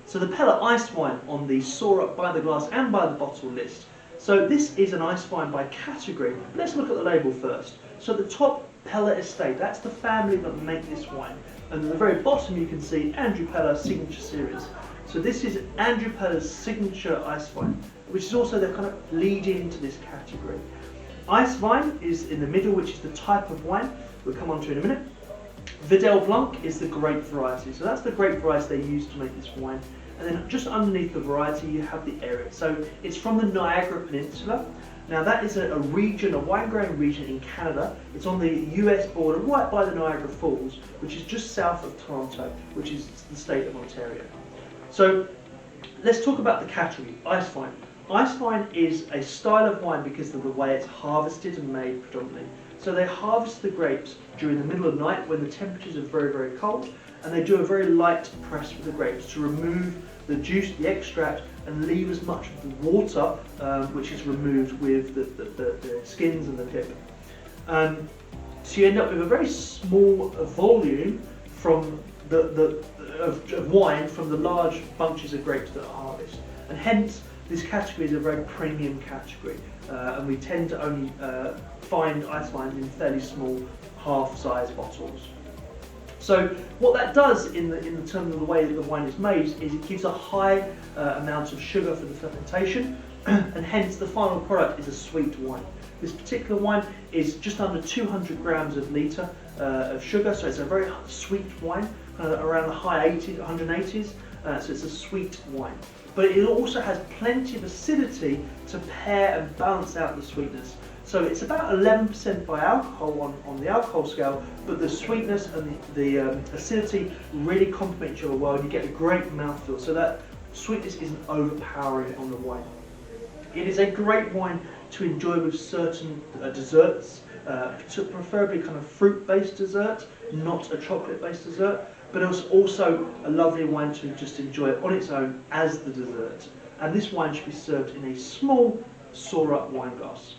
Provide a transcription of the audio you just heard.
So the Peller Icewine on the Soar Up by the Glass and by the Bottle list. So this is an Icewine by category. Let's look at the label first. So at the top, Peller Estate, that's the family that make this wine. And at the very bottom you can see Andrew Peller Signature Series. So this is Andrew Peller's signature Icewine, which is also the kind of lead into this category. Icewine is in the middle, which is the type of wine we'll come on to in a minute. Vidal Blanc is the grape variety, so that's the grape variety they use to make this wine. And then just underneath the variety you have the Erit. So it's from the Niagara Peninsula. Now that is a region, a wine growing region in Canada. It's on the US border right by the Niagara Falls, which is just south of Toronto, which is the state of Ontario. So let's talk about the category, Icewine. Icewine is a style of wine because of the way it's harvested and made predominantly. So they harvest the grapes during the middle of the night when the temperatures are very, very cold, and they do a very light press with the grapes to remove the juice, the extract, and leave as much of the water, which is removed with the skins and the pip. So you end up with a very small volume from of wine from the large bunches of grapes that are harvested, and hence this category is a very premium category, and we tend to only find ice wines in fairly small half-size bottles. So what that does in the terms of the way that the wine is made is it gives a high amount of sugar for the fermentation, and hence the final product is a sweet wine. This particular wine is just under 200 grams of litre of sugar, so it's a very sweet wine, around the high 80s, 180s, so it's a sweet wine. But it also has plenty of acidity to pair and balance out the sweetness. So it's about 11% by alcohol on the alcohol scale, but the sweetness and the acidity really complement each other well, and you get a great mouthfeel. So that sweetness isn't overpowering on the wine. It is a great wine to enjoy with certain desserts, preferably kind of fruit-based dessert, not a chocolate-based dessert. But it's also a lovely wine to just enjoy on its own as the dessert. And this wine should be served in a small Soar Up wine glass.